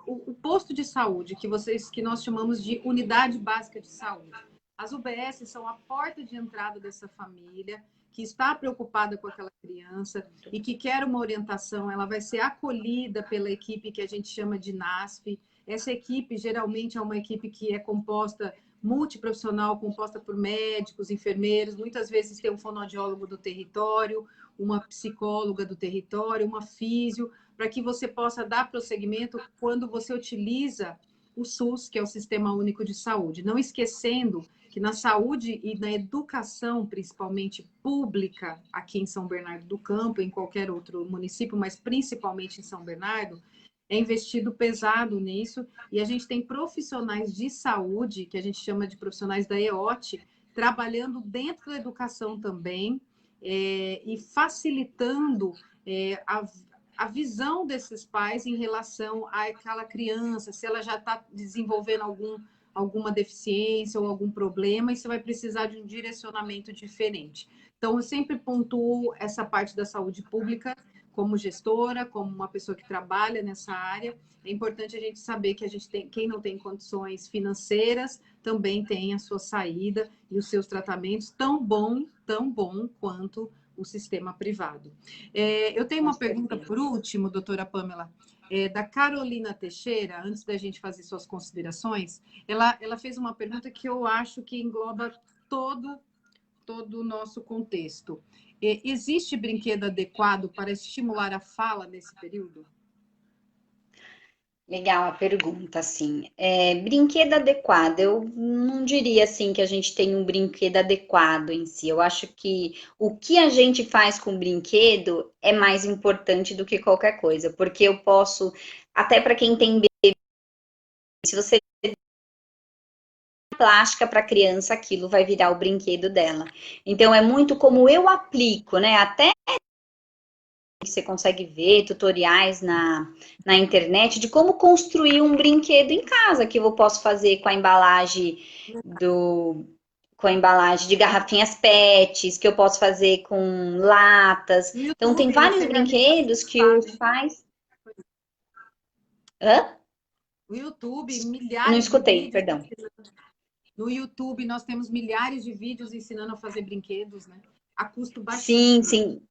O posto de saúde, que nós chamamos de unidade básica de saúde. As UBS são a porta de entrada dessa família, que está preocupada com aquela criança e que quer uma orientação, ela vai ser acolhida pela equipe que a gente chama de NASF. Essa equipe geralmente é uma equipe que é composta, multiprofissional, composta por médicos, enfermeiros, muitas vezes tem um fonoaudiólogo do território, uma psicóloga do território, uma físio, para que você possa dar prosseguimento quando você utiliza o SUS, que é o Sistema Único de Saúde. Não esquecendo que na saúde e na educação, principalmente pública, aqui em São Bernardo do Campo, em qualquer outro município, mas principalmente em São Bernardo, é investido pesado nisso, e a gente tem profissionais de saúde, que a gente chama de profissionais da EOT, trabalhando dentro da educação também, e facilitando a visão desses pais em relação àquela criança, se ela já está desenvolvendo alguma deficiência ou algum problema, e você vai precisar de um direcionamento diferente. Então, eu sempre pontuo essa parte da saúde pública como gestora, como uma pessoa que trabalha nessa área. É importante a gente saber que quem não tem condições financeiras também tem a sua saída e os seus tratamentos tão bom quanto o sistema privado. Eu tenho uma pergunta por último, doutora Pamela, da Carolina Teixeira, antes da gente fazer suas considerações. Ela fez uma pergunta que eu acho que engloba todo o nosso contexto. Existe brinquedo adequado para estimular a fala nesse período? Legal a pergunta, assim. Brinquedo adequado, eu não diria assim que a gente tem um brinquedo adequado em si. Eu acho que o que a gente faz com o brinquedo é mais importante do que qualquer coisa, porque eu posso, até para quem tem bebê, se você plástica para criança, aquilo vai virar o brinquedo dela. Então é muito como eu aplico, né? Até que você consegue ver tutoriais na internet de como construir um brinquedo em casa, que eu posso fazer com a embalagem de garrafinhas PETs, que eu posso fazer com latas. Então tem vários brinquedos que os pais... Hã? O YouTube, milhares Não escutei, de vídeos. perdão. No YouTube, nós temos milhares de vídeos ensinando a fazer brinquedos, né? A custo Sim, baixíssimo. sim.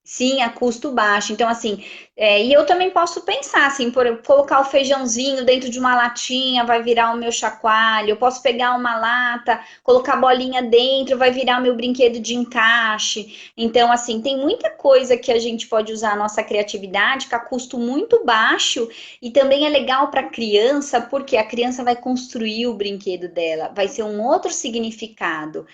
Sim, a custo baixo. Então, assim, e eu também posso pensar, assim, por colocar o feijãozinho dentro de uma latinha, vai virar o meu chacoalho. Eu posso pegar uma lata, colocar bolinha dentro, vai virar o meu brinquedo de encaixe. Então, assim, tem muita coisa que a gente pode usar a nossa criatividade, com a custo muito baixo, e também é legal para a criança, porque a criança vai construir o brinquedo dela, vai ser um outro significado.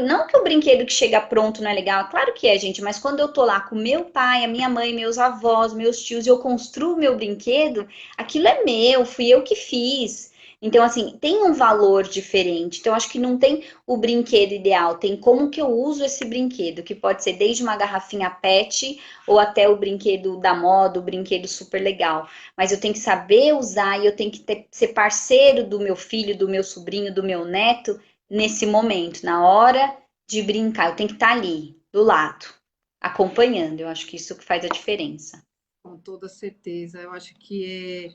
Não que o brinquedo que chega pronto não é legal, claro que é, gente, mas quando eu tô lá com meu pai, a minha mãe, meus avós, meus tios, e eu construo meu brinquedo, aquilo é meu, fui eu que fiz. Então, assim, tem um valor diferente. Então, acho que não tem o brinquedo ideal, tem como que eu uso esse brinquedo, que pode ser desde uma garrafinha PET ou até o brinquedo da moda, o brinquedo super legal. Mas eu tenho que saber usar e eu tenho que ser parceiro do meu filho, do meu sobrinho, do meu neto, nesse momento, na hora de brincar. Eu tenho que estar ali, do lado, acompanhando. Eu acho que isso que faz a diferença. Com toda certeza. Eu acho que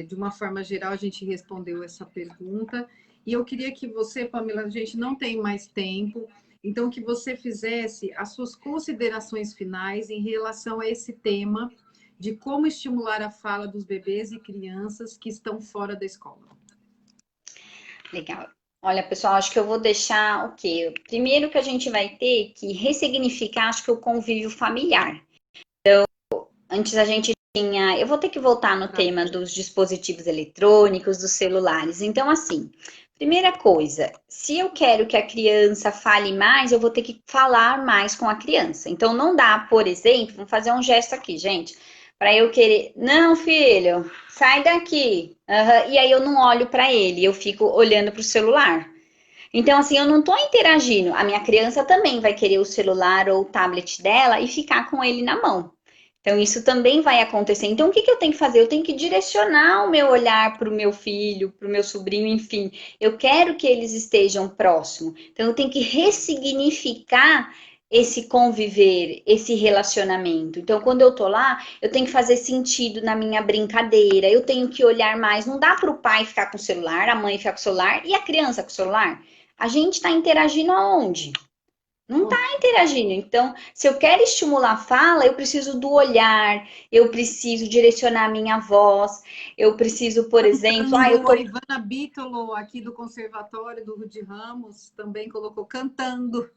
de uma forma geral, a gente respondeu essa pergunta. E eu queria que você, Pamela, a gente não tem mais tempo, então que você fizesse as suas considerações finais em relação a esse tema de como estimular a fala dos bebês e crianças que estão fora da escola. Legal. Olha, pessoal, acho que eu vou deixar o quê? Primeiro que a gente vai ter que ressignificar, acho que o convívio familiar. Então, antes a gente tinha... Eu vou ter que voltar no tema dos dispositivos eletrônicos, dos celulares. Então, assim, primeira coisa, se eu quero que a criança fale mais, eu vou ter que falar mais com a criança. Então, não dá, por exemplo, vamos fazer um gesto aqui, gente, para eu querer... Não, filho, sai daqui. E aí eu não olho para ele, eu fico olhando para o celular. Então, assim, eu não estou interagindo. A minha criança também vai querer o celular ou o tablet dela e ficar com ele na mão. Então, isso também vai acontecer. Então, o que que eu tenho que fazer? Eu tenho que direcionar o meu olhar para o meu filho, para o meu sobrinho, enfim. Eu quero que eles estejam próximos. Então, eu tenho que ressignificar esse conviver, esse relacionamento. Então, quando eu tô lá, eu tenho que fazer sentido na minha brincadeira, eu tenho que olhar mais. Não dá para o pai ficar com o celular, a mãe ficar com o celular e a criança com o celular. A gente está interagindo aonde? Não está interagindo. Então, se eu quero estimular a fala, eu preciso do olhar, eu preciso direcionar a minha voz, eu preciso, por exemplo, eu tô A Ivana Bítolo, aqui do Conservatório do Rude Ramos, também colocou cantando.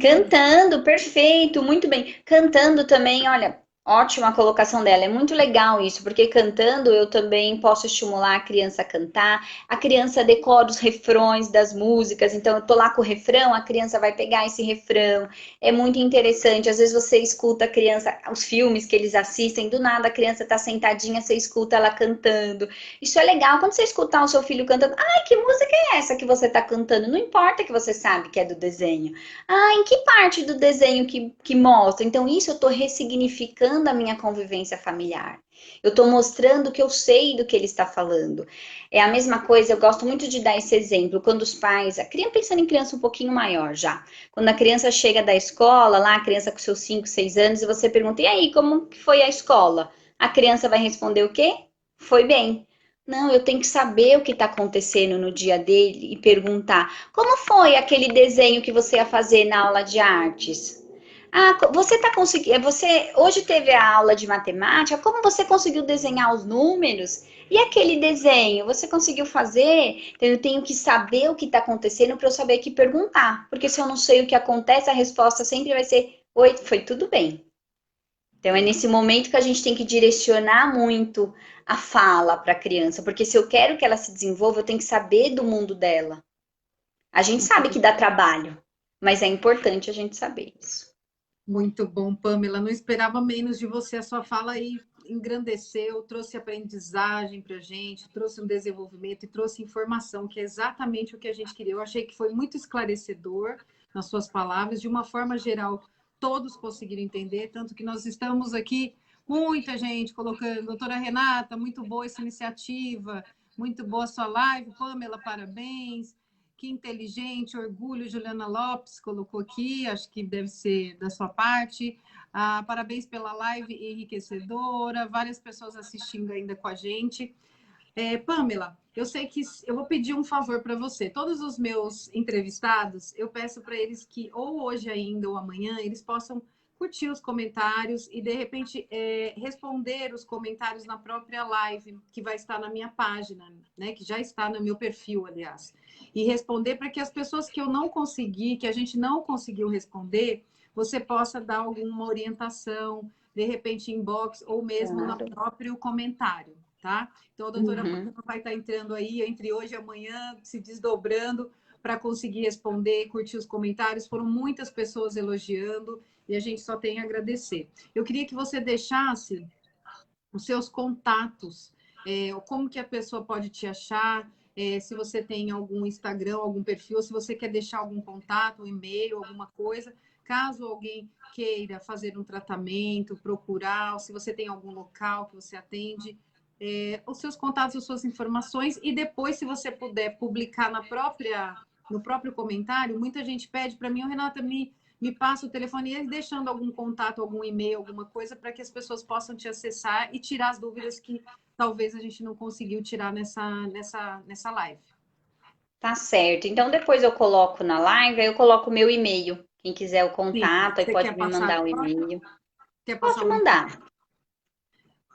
cantando, perfeito, muito bem. Cantando também, olha, ótima a colocação dela. É muito legal isso, porque cantando eu também posso estimular a criança a cantar. A criança decora os refrões das músicas, então eu tô lá com o refrão, a criança vai pegar esse refrão. É muito interessante. Às vezes você escuta a criança, os filmes que eles assistem, do nada a criança tá sentadinha, você escuta ela cantando. Isso é legal quando você escutar o seu filho cantando. Ai, que música é essa que você tá cantando? Não importa que você sabe que é do desenho. Ah, em que parte do desenho que mostra? Então, isso eu estou ressignificando a minha convivência familiar. Eu estou mostrando que eu sei do que ele está falando. É a mesma coisa, eu gosto muito de dar esse exemplo, quando os pais, a criança pensando em criança um pouquinho maior já, quando a criança chega da escola, lá a criança com seus 5, 6 anos, e você pergunta, e aí, como que foi a escola? A criança vai responder o quê? Foi bem. Não, eu tenho que saber o que está acontecendo no dia dele e perguntar: como foi aquele desenho que você ia fazer na aula de artes? Ah, você está conseguindo. Você hoje teve a aula de matemática. Como você conseguiu desenhar os números? E aquele desenho, você conseguiu fazer? Então, eu tenho que saber o que está acontecendo para eu saber que perguntar. Porque se eu não sei o que acontece, a resposta sempre vai ser: oi, foi tudo bem. Então, é nesse momento que a gente tem que direcionar muito a fala para a criança, porque se eu quero que ela se desenvolva, eu tenho que saber do mundo dela. A gente sabe que dá trabalho, mas é importante a gente saber isso. Muito bom, Pamela. Não esperava menos de você. A sua fala aí engrandeceu, trouxe aprendizagem para a gente, trouxe um desenvolvimento e trouxe informação, que é exatamente o que a gente queria. Eu achei que foi muito esclarecedor nas suas palavras. De uma forma geral, todos conseguiram entender, tanto que nós estamos aqui, muita gente colocando, doutora Renata, muito boa essa iniciativa, muito boa a sua live, Pamela, parabéns. Que inteligente, orgulho, Juliana Lopes colocou aqui, acho que deve ser da sua parte. Ah, parabéns pela live enriquecedora, várias pessoas assistindo ainda com a gente. Pamela, eu sei que eu vou pedir um favor para você. Todos os meus entrevistados, eu peço para eles que, ou hoje ainda ou amanhã, eles possam curtir os comentários e, de repente, responder os comentários na própria live, que vai estar na minha página, né? Que já está no meu perfil, aliás. E responder para que as pessoas que eu não consegui, que a gente não conseguiu responder, você possa dar alguma orientação, de repente, inbox ou mesmo no Claro. próprio comentário, tá? Então, a doutora vai estar entrando aí entre hoje e amanhã, se desdobrando para conseguir responder, curtir os comentários. Foram muitas pessoas elogiando e a gente só tem a agradecer. Eu queria que você deixasse os seus contatos, como que a pessoa pode te achar, se você tem algum Instagram, algum perfil, se você quer deixar algum contato, um e-mail, alguma coisa, caso alguém queira fazer um tratamento, procurar, ou se você tem algum local que você atende, os seus contatos, as suas informações, e depois, se você puder publicar no próprio comentário, muita gente pede para mim, Renata, me passa o telefone e deixando algum contato, algum e-mail, alguma coisa, para que as pessoas possam te acessar e tirar as dúvidas que talvez a gente não conseguiu tirar nessa live. Tá certo. Então, depois eu coloco na live, aí eu coloco o meu e-mail. Quem quiser o Sim. contato, aí Você pode quer me passar mandar o agora? e-mail. Quer passar Pode algum... mandar.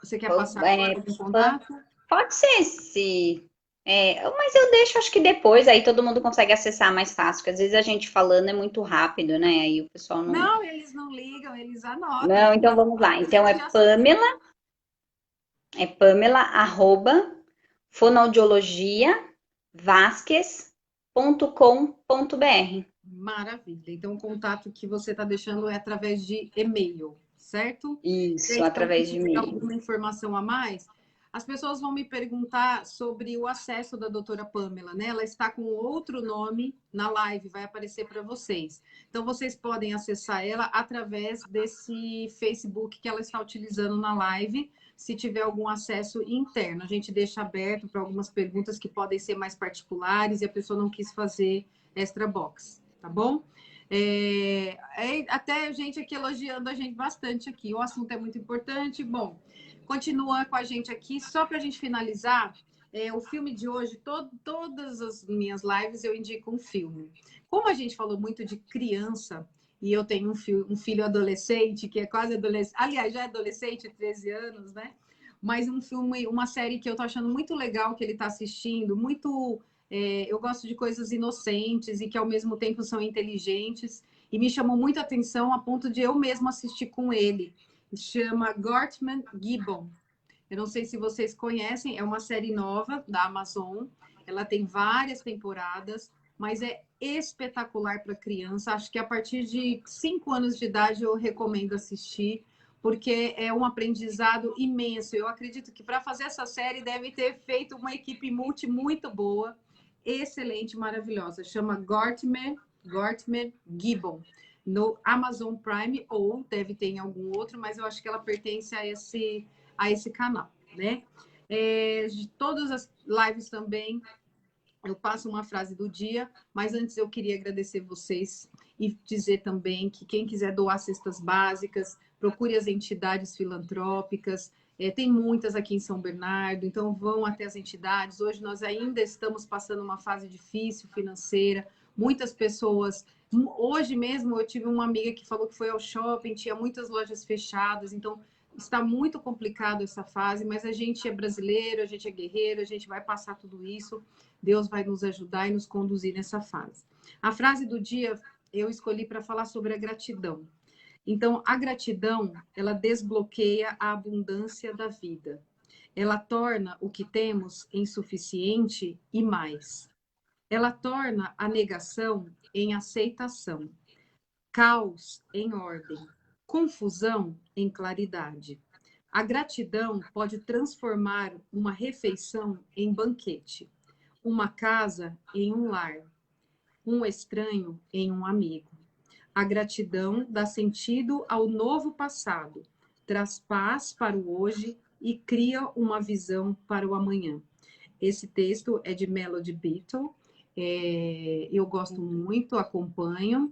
Você quer passar agora algum contato? Pode ser, se. Mas eu deixo, acho que depois, aí todo mundo consegue acessar mais fácil, porque às vezes a gente falando é muito rápido, né? Aí o pessoal não. Não, eles não ligam, eles anotam. Não, então vamos lá. Então Pamela, arroba, fonoaudiologiavasques.com.br. Maravilha. Então, o contato que você está deixando é através de e-mail, certo? Isso, Gente, então, através se de tiver e-mail. alguma informação a mais, As pessoas vão me perguntar sobre o acesso da doutora Pamela, né? Ela está com outro nome na live, vai aparecer para vocês. Então, vocês podem acessar ela através desse Facebook que ela está utilizando na live, se tiver algum acesso interno. A gente deixa aberto para algumas perguntas que podem ser mais particulares e a pessoa não quis fazer extra box, tá bom? Até gente aqui elogiando a gente bastante aqui. O assunto é muito importante. Bom, continua com a gente aqui. Só para a gente finalizar, o filme de hoje, todas as minhas lives eu indico um filme. Como a gente falou muito de criança, e eu tenho um filho adolescente, que é quase adolescente, aliás, já é adolescente, 13 anos, né? Mas um filme, uma série que eu tô achando muito legal que ele está assistindo, muito... eu gosto de coisas inocentes e que ao mesmo tempo são inteligentes, e me chamou muita atenção a ponto de eu mesma assistir com ele. Chama Gortman Gibbon. Eu não sei se vocês conhecem, é uma série nova da Amazon. Ela tem várias temporadas, mas é espetacular para criança. Acho que a partir de 5 anos de idade eu recomendo assistir, porque é um aprendizado imenso. Eu acredito que para fazer essa série deve ter feito uma equipe muito boa, excelente, maravilhosa. Chama Gortman Gibbon, no Amazon Prime, ou deve ter em algum outro, mas eu acho que ela pertence a esse canal, né? De todas as lives também, eu passo uma frase do dia, mas antes eu queria agradecer vocês e dizer também que quem quiser doar cestas básicas, procure as entidades filantrópicas, tem muitas aqui em São Bernardo, então vão até as entidades. Hoje nós ainda estamos passando uma fase difícil financeira, muitas pessoas... Hoje mesmo eu tive uma amiga que falou que foi ao shopping, tinha muitas lojas fechadas, então está muito complicado essa fase, mas a gente é brasileiro, a gente é guerreiro, a gente vai passar tudo isso, Deus vai nos ajudar e nos conduzir nessa fase. A frase do dia eu escolhi para falar sobre a gratidão. Então, a gratidão, ela desbloqueia a abundância da vida. Ela torna o que temos em suficiente e mais. Ela torna a negação em aceitação, caos em ordem, confusão em claridade. A gratidão pode transformar uma refeição em banquete, uma casa em um lar, um estranho em um amigo. A gratidão dá sentido ao novo passado, traz paz para o hoje e cria uma visão para o amanhã. Esse texto é de Melody Beattie, eu gosto muito, acompanho.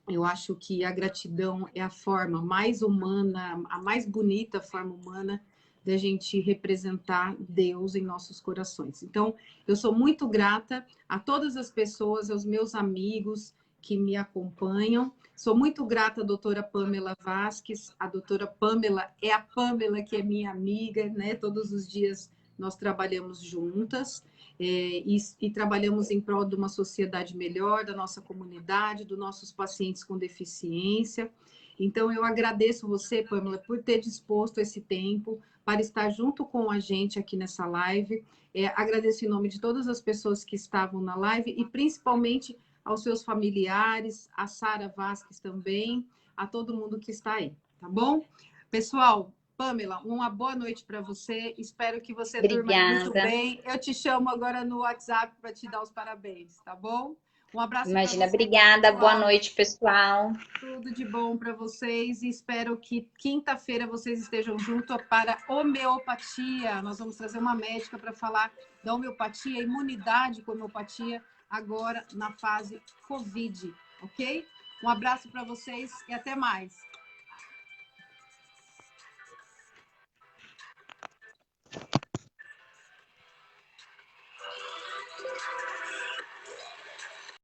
Eu acho que a gratidão é a forma mais humana, a mais bonita forma humana da gente representar Deus em nossos corações. Então, eu sou muito grata a todas as pessoas, aos meus amigos que me acompanham. Sou muito grata à doutora Pamela Vasques. A doutora Pamela é a Pamela que é minha amiga, né? Todos os dias nós trabalhamos juntas. E trabalhamos em prol de uma sociedade melhor, da nossa comunidade, dos nossos pacientes com deficiência. Então, eu agradeço você, Pamela, por ter disposto esse tempo para estar junto com a gente aqui nessa live. Agradeço em nome de todas as pessoas que estavam na live e principalmente aos seus familiares, a Sara Vasques também, a todo mundo que está aí, tá bom? Pessoal, Pamela, uma boa noite para você. Espero que você durma muito bem. Eu te chamo agora no WhatsApp para te dar os parabéns, tá bom? Um abraço para você. Imagina, obrigada. Boa noite, pessoal. Tudo de bom para vocês e espero que quinta-feira vocês estejam juntos para homeopatia. Nós vamos trazer uma médica para falar da homeopatia, imunidade com homeopatia, agora na fase Covid, ok? Um abraço para vocês e até mais.